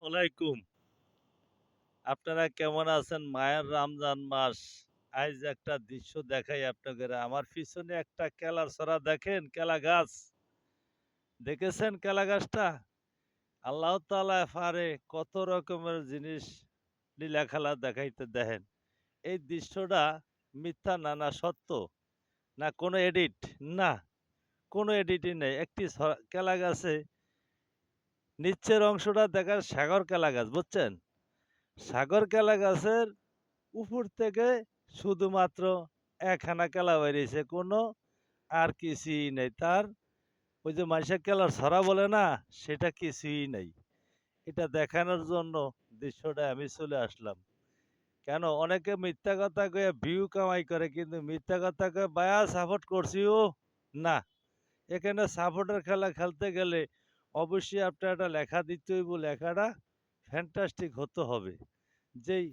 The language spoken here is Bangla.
ওয়ালাইকুম। আপনারা কেমন আছেন? মায়ের রমজান মাস। আইজ একটা দৃশ্য দেখাই আপনাদের। আমার পিছনে একটা কেলার ছড়া দেখেন, কেলা গাছ। দেখেছেন কেলা গাছটা? আল্লাহ তাআলা পারে কত রকমের জিনিস লীলাখেলা দেখাইতে দেখেন। এই দৃশ্যটা মিথ্যা না সত্য? না কোনো এডিট? না, কোনো এডিটই নেই। একটি কেলা গাছে নিচের অংশটা দেখার সাগর কেলা গাছ, বুঝছেন? সাগর কেলা গাছের উপর থেকে শুধুমাত্র একখানা কেলা বেরিয়েছে, কোনো আর কিছুই নেই। তার ওই যে মাইশা কেলার ছড়া বলে না, সেটা কিছুই নেই। এটা দেখানোর জন্য দৃশ্যটা আমি চলে আসলাম। কেন অনেকে মিথ্যা কথা কয়ে ভিউ কামাই করে, কিন্তু মিথ্যা কথা কয়ে বায়া সাপোর্ট করছি ও না। এখানে সাপোর্টের খেলা খেলতে গেলে অবশ্যই আপনার একটা লেখা দিতে হইব, লেখাটা ফ্যান্টাস্টিক হতে হবে। যেই